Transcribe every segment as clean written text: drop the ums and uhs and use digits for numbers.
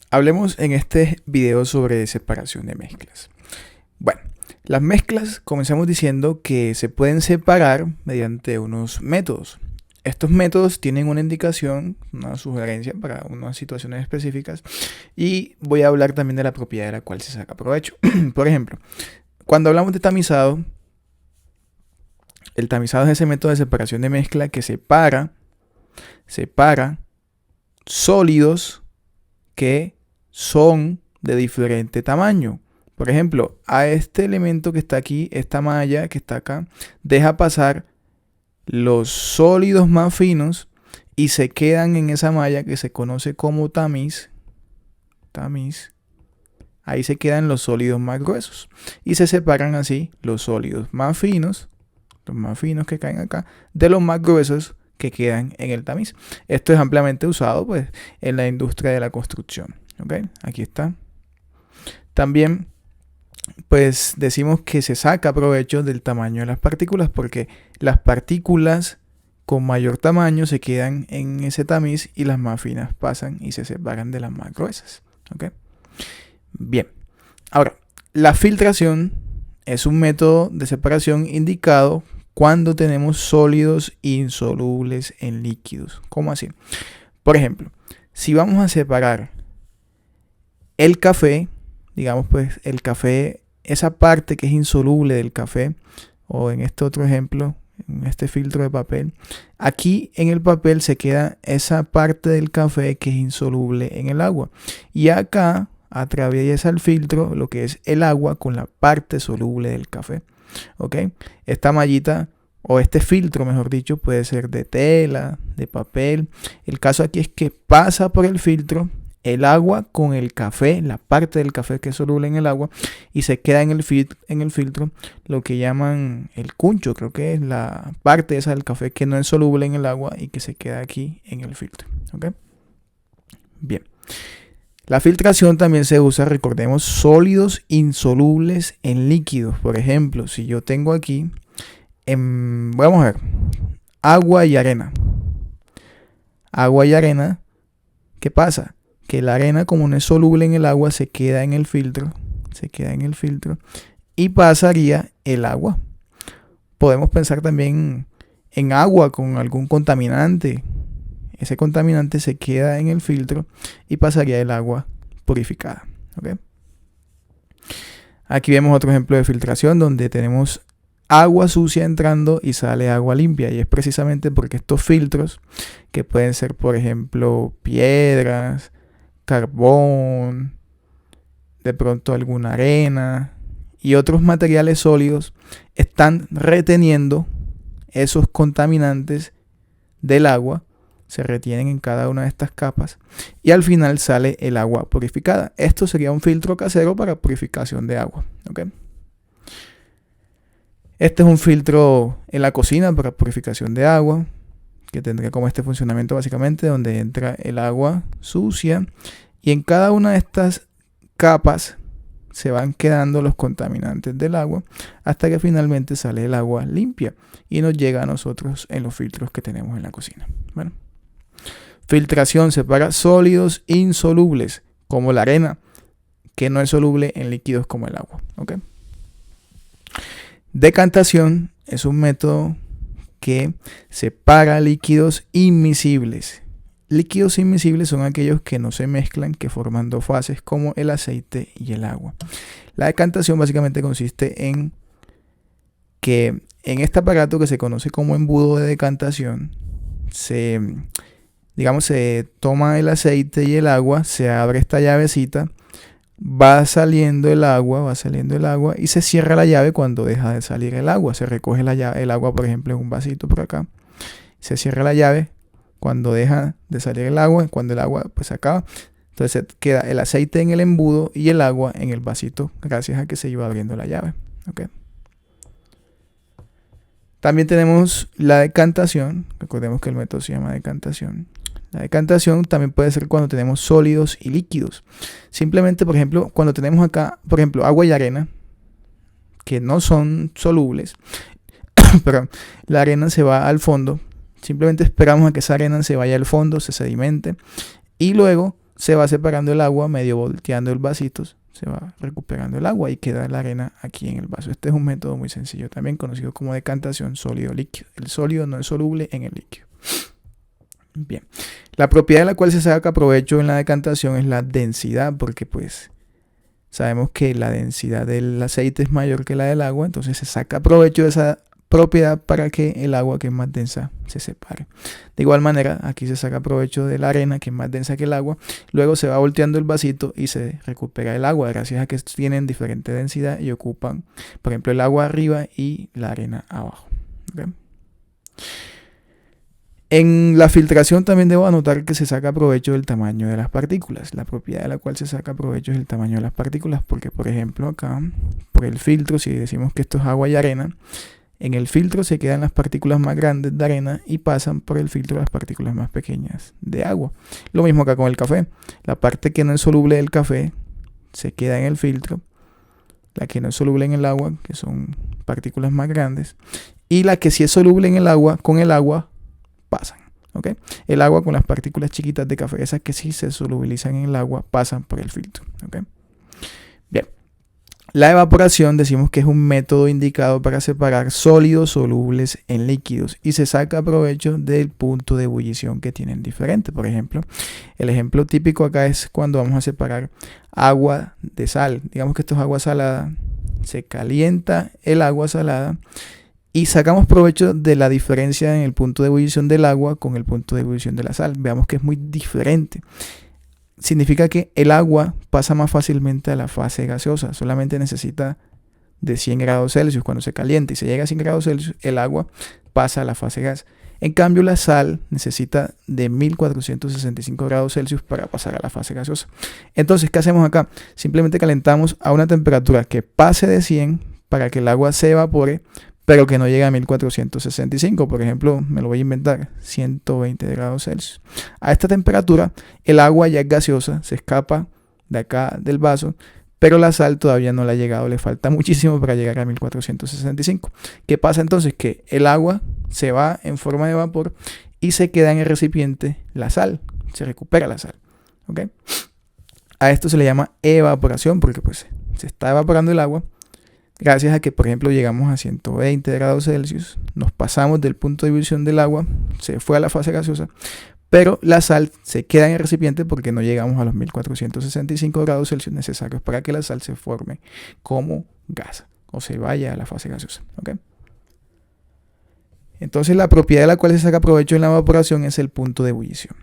Hablemos en este video sobre separación de mezclas. Bueno, las mezclas, comenzamos diciendo que se pueden separar mediante unos métodos. Estos métodos tienen una indicación, una sugerencia para unas situaciones específicas, y voy a hablar también de la propiedad de la cual se saca provecho. Por ejemplo, cuando hablamos de tamizado, el tamizado es ese método de separación de mezcla que separa sólidos que son de diferente tamaño. Por ejemplo, a este elemento que está aquí, esta malla que está acá, deja pasar los sólidos más finos y se quedan en esa malla que se conoce como tamiz. Ahí se quedan los sólidos más gruesos y se separan así los sólidos más finos, los más finos que caen acá, de los más gruesos que quedan en el tamiz. Esto es ampliamente usado pues en la industria de la construcción. ¿Okay? Aquí está. También pues decimos que se saca provecho del tamaño de las partículas porque las partículas con mayor tamaño se quedan en ese tamiz y las más finas pasan y se separan de las más gruesas. ¿Okay? Bien. Ahora, la filtración es un método de separación indicado cuando tenemos sólidos insolubles en líquidos. ¿Cómo así? Por ejemplo, si vamos a separar el café, digamos pues el café, esa parte que es insoluble del café, o en este otro ejemplo, en este filtro de papel, aquí en el papel se queda esa parte del café que es insoluble en el agua. Y acá atraviesa el filtro lo que es el agua con la parte soluble del café. ¿Ok? Esta mallita o este filtro, mejor dicho, puede ser de tela, de papel. El caso aquí es que pasa por el filtro el agua con el café, la parte del café que es soluble en el agua, y se queda en el filtro lo que llaman el cuncho, creo que es la parte esa del café que no es soluble en el agua y que se queda aquí en el filtro. ¿Okay? Bien. La filtración también se usa, recordemos, sólidos insolubles en líquidos. Por ejemplo, si yo tengo aquí, vamos a ver, agua y arena. Agua y arena, ¿qué pasa? Que la arena, como no es soluble en el agua, se queda en el filtro y pasaría el agua. Podemos pensar también en agua con algún contaminante. Ese contaminante se queda en el filtro y pasaría el agua purificada. ¿Okay? Aquí vemos otro ejemplo de filtración donde tenemos agua sucia entrando y sale agua limpia, y es precisamente porque estos filtros, que pueden ser por ejemplo piedras, carbón, de pronto alguna arena y otros materiales sólidos, están reteniendo esos contaminantes del agua, se retienen en cada una de estas capas y al final sale el agua purificada. Esto sería un filtro casero para purificación de agua. ¿Okay? Este es un filtro en la cocina para purificación de agua, que tendría como este funcionamiento básicamente, donde entra el agua sucia y en cada una de estas capas se van quedando los contaminantes del agua hasta que finalmente sale el agua limpia y nos llega a nosotros en los filtros que tenemos en la cocina. Bueno, filtración separa sólidos insolubles como la arena, que no es soluble en líquidos como el agua. ¿Okay? Decantación es un método que separa líquidos inmiscibles. Líquidos inmiscibles son aquellos que no se mezclan, que forman dos fases como el aceite y el agua. La decantación básicamente consiste en que en este aparato que se conoce como embudo de decantación, se toma el aceite y el agua, se abre esta llavecita, va saliendo el agua y se cierra la llave cuando deja de salir el agua. Se recoge el agua, por ejemplo, en un vasito por acá. Se cierra la llave cuando deja de salir el agua, cuando el agua pues se acaba. Entonces queda el aceite en el embudo y el agua en el vasito gracias a que se iba abriendo la llave. ¿Okay? También tenemos la decantación. Recordemos que el método se llama decantación. La decantación también puede ser cuando tenemos sólidos y líquidos. Simplemente, por ejemplo, cuando tenemos acá, por ejemplo, agua y arena, que no son solubles, pero la arena se va al fondo. Simplemente esperamos a que esa arena se vaya al fondo, se sedimente, y luego se va separando el agua, medio volteando el vasito, se va recuperando el agua y queda la arena aquí en el vaso. Este es un método muy sencillo, también conocido como decantación sólido-líquido. El sólido no es soluble en el líquido. Bien, la propiedad de la cual se saca provecho en la decantación es la densidad, porque pues sabemos que la densidad del aceite es mayor que la del agua, entonces se saca provecho de esa propiedad para que el agua, que es más densa, se separe. De igual manera, aquí se saca provecho de la arena, que es más densa que el agua. Luego se va volteando el vasito y se recupera el agua, gracias a que tienen diferente densidad y ocupan, por ejemplo, el agua arriba y la arena abajo. ¿Okay? En la filtración también debo anotar que se saca provecho del tamaño de las partículas. La propiedad de la cual se saca provecho es el tamaño de las partículas, porque por ejemplo acá, por el filtro, si decimos que esto es agua y arena, en el filtro se quedan las partículas más grandes de arena y pasan por el filtro las partículas más pequeñas de agua. Lo mismo acá con el café. La parte que no es soluble del café se queda en el filtro. La que no es soluble en el agua, que son partículas más grandes. Y la que sí es soluble en el agua, con el agua pasan. ¿Okay? El agua con las partículas chiquitas de café, esas que sí se solubilizan en el agua, pasan por el filtro. ¿Okay? Bien. La evaporación decimos que es un método indicado para separar sólidos solubles en líquidos y se saca provecho del punto de ebullición que tienen diferente. Por ejemplo, el ejemplo típico acá es cuando vamos a separar agua de sal. Digamos que esto es agua salada, se calienta el agua salada y sacamos provecho de la diferencia en el punto de ebullición del agua con el punto de ebullición de la sal. Veamos que es muy diferente. Significa que el agua pasa más fácilmente a la fase gaseosa. Solamente necesita de 100 grados Celsius. Cuando se calienta y se llega a 100 grados Celsius, el agua pasa a la fase gas. En cambio, la sal necesita de 1465 grados Celsius para pasar a la fase gaseosa. Entonces, ¿qué hacemos acá? Simplemente calentamos a una temperatura que pase de 100 para que el agua se evapore, pero que no llegue a 1465, por ejemplo, me lo voy a inventar, 120 grados Celsius. A esta temperatura, el agua ya es gaseosa, se escapa de acá del vaso, pero la sal todavía no le ha llegado, le falta muchísimo para llegar a 1465. ¿Qué pasa entonces? Que el agua se va en forma de vapor y se queda en el recipiente la sal, se recupera la sal. ¿Okay? A esto se le llama evaporación, porque pues se está evaporando el agua. Gracias a que, por ejemplo, llegamos a 120 grados Celsius, nos pasamos del punto de ebullición del agua, se fue a la fase gaseosa, pero la sal se queda en el recipiente porque no llegamos a los 1465 grados Celsius necesarios para que la sal se forme como gas o se vaya a la fase gaseosa. ¿Okay? Entonces, la propiedad de la cual se saca provecho en la evaporación es el punto de ebullición.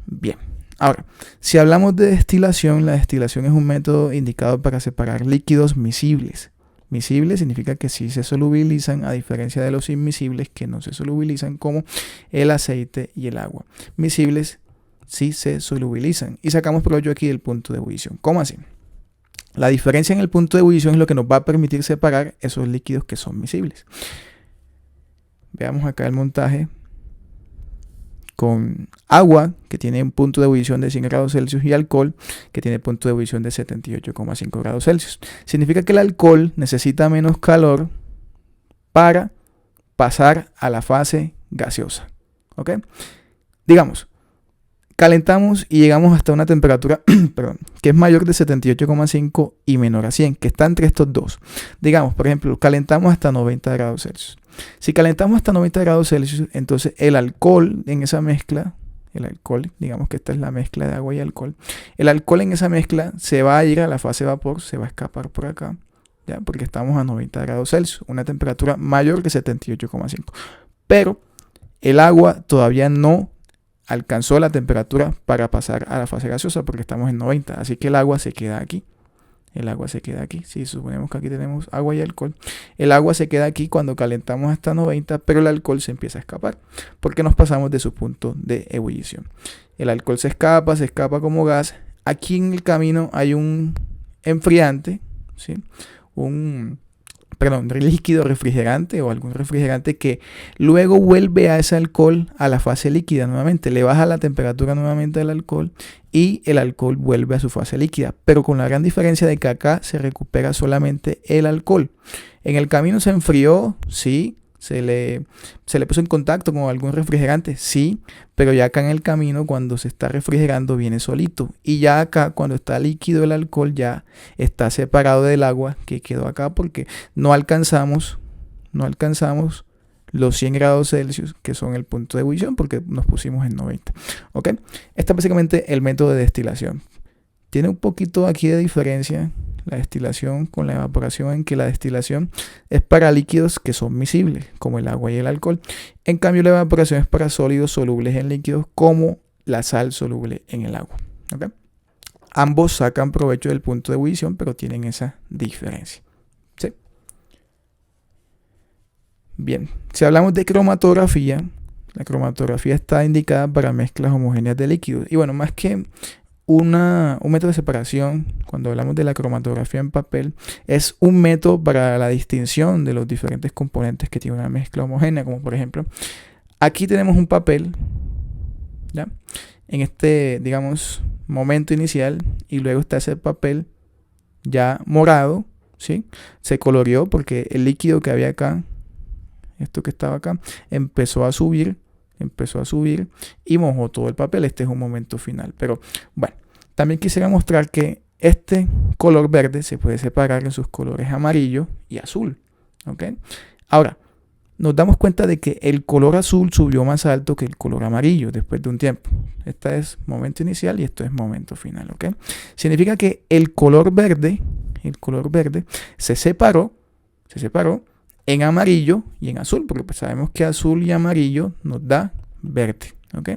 Bien. Ahora, si hablamos de destilación, la destilación es un método indicado para separar líquidos miscibles. Miscibles significa que sí se solubilizan, a diferencia de los inmiscibles que no se solubilizan, como el aceite y el agua. Miscibles sí se solubilizan y sacamos provecho aquí del punto de ebullición. ¿Cómo así? La diferencia en el punto de ebullición es lo que nos va a permitir separar esos líquidos que son miscibles. Veamos acá el montaje con agua, que tiene un punto de ebullición de 100 grados Celsius, y alcohol, que tiene punto de ebullición de 78,5 grados Celsius. Significa que el alcohol necesita menos calor para pasar a la fase gaseosa. ¿Ok? Digamos, calentamos y llegamos hasta una temperatura que es mayor de 78,5 y menor a 100, que está entre estos dos. Digamos, por ejemplo, calentamos hasta 90 grados Celsius. Si calentamos hasta 90 grados Celsius, entonces el alcohol en esa mezcla, digamos que esta es la mezcla de agua y alcohol, el alcohol en esa mezcla se va a ir a la fase vapor, se va a escapar por acá, ¿ya? Porque estamos a 90 grados Celsius, una temperatura mayor que 78,5. Pero el agua todavía no alcanzó la temperatura para pasar a la fase gaseosa porque estamos en 90, así que el agua se queda aquí. El agua se queda aquí. Si suponemos que aquí tenemos agua y alcohol, el agua se queda aquí cuando calentamos hasta 90, pero el alcohol se empieza a escapar porque nos pasamos de su punto de ebullición. El alcohol se escapa como gas. Aquí en el camino hay un enfriante, ¿sí? Un líquido refrigerante o algún refrigerante que luego vuelve a ese alcohol a la fase líquida nuevamente, le baja la temperatura nuevamente del alcohol y el alcohol vuelve a su fase líquida, pero con la gran diferencia de que acá se recupera solamente el alcohol. En el camino se enfrió, sí, se le puso en contacto con algún refrigerante, sí, pero ya acá en el camino cuando se está refrigerando viene solito. Y ya acá cuando está líquido el alcohol ya está separado del agua que quedó acá porque no alcanzamos los 100 grados Celsius, que son el punto de ebullición, porque nos pusimos en 90. ¿Ok? Este es básicamente el método de destilación. Tiene un poquito aquí de diferencia la destilación con la evaporación, en que la destilación es para líquidos que son miscibles, como el agua y el alcohol. En cambio, la evaporación es para sólidos solubles en líquidos, como la sal soluble en el agua. ¿Ok? Ambos sacan provecho del punto de ebullición, pero tienen esa diferencia. ¿Sí? Bien, si hablamos de cromatografía, la cromatografía está indicada para mezclas homogéneas de líquidos. Y bueno, más que un método de separación, cuando hablamos de la cromatografía en papel, es un método para la distinción de los diferentes componentes que tiene una mezcla homogénea, como por ejemplo, aquí tenemos un papel, ¿ya? En este, digamos, momento inicial, y luego está ese papel ya morado, ¿sí? Se coloreó porque el líquido que había acá, esto que estaba acá, empezó a subir y mojó todo el papel. Este es un momento final. Pero bueno, también quisiera mostrar que este color verde se puede separar en sus colores amarillo y azul. ¿Ok? Ahora, nos damos cuenta de que el color azul subió más alto que el color amarillo después de un tiempo. Este es momento inicial y esto es momento final. ¿Ok? Significa que el color verde se separó en amarillo y en azul, porque pues sabemos que azul y amarillo nos da verde. ¿Ok?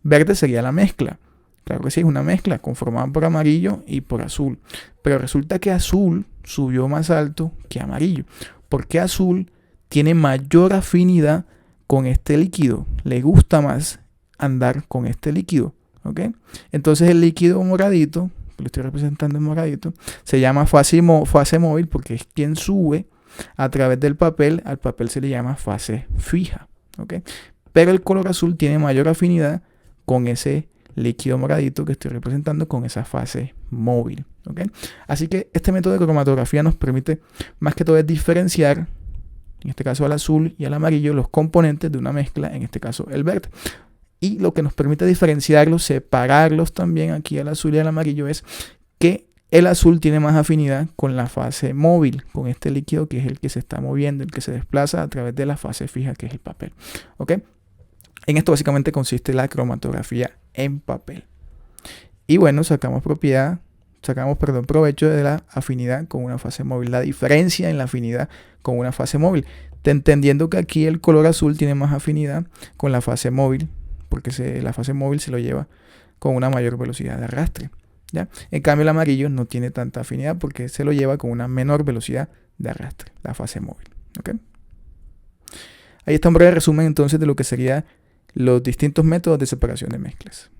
Verde sería la mezcla. Claro que sí, es una mezcla conformada por amarillo y por azul. Pero resulta que azul subió más alto que amarillo, porque azul tiene mayor afinidad con este líquido. Le gusta más andar con este líquido. ¿Ok? Entonces el líquido moradito, lo estoy representando en moradito, se llama fase móvil porque es quien sube a través del papel. Al papel se le llama fase fija. ¿Ok? Pero el color azul tiene mayor afinidad con ese líquido moradito que estoy representando, con esa fase móvil. ¿Ok? Así que este método de cromatografía nos permite más que todo es diferenciar, en este caso al azul y al amarillo, los componentes de una mezcla, en este caso el verde. Y lo que nos permite diferenciarlos, separarlos también aquí al azul y al amarillo, es que el azul tiene más afinidad con la fase móvil, con este líquido que es el que se está moviendo, el que se desplaza a través de la fase fija, que es el papel. ¿Ok? En esto básicamente consiste la cromatografía en papel. Y bueno, sacamos provecho de la afinidad con una fase móvil, la diferencia en la afinidad con una fase móvil, entendiendo que aquí el color azul tiene más afinidad con la fase móvil, porque la fase móvil se lo lleva con una mayor velocidad de arrastre. ¿Ya? En cambio el amarillo no tiene tanta afinidad porque se lo lleva con una menor velocidad de arrastre, la fase móvil. ¿Okay? Ahí está un breve resumen entonces de lo que serían los distintos métodos de separación de mezclas.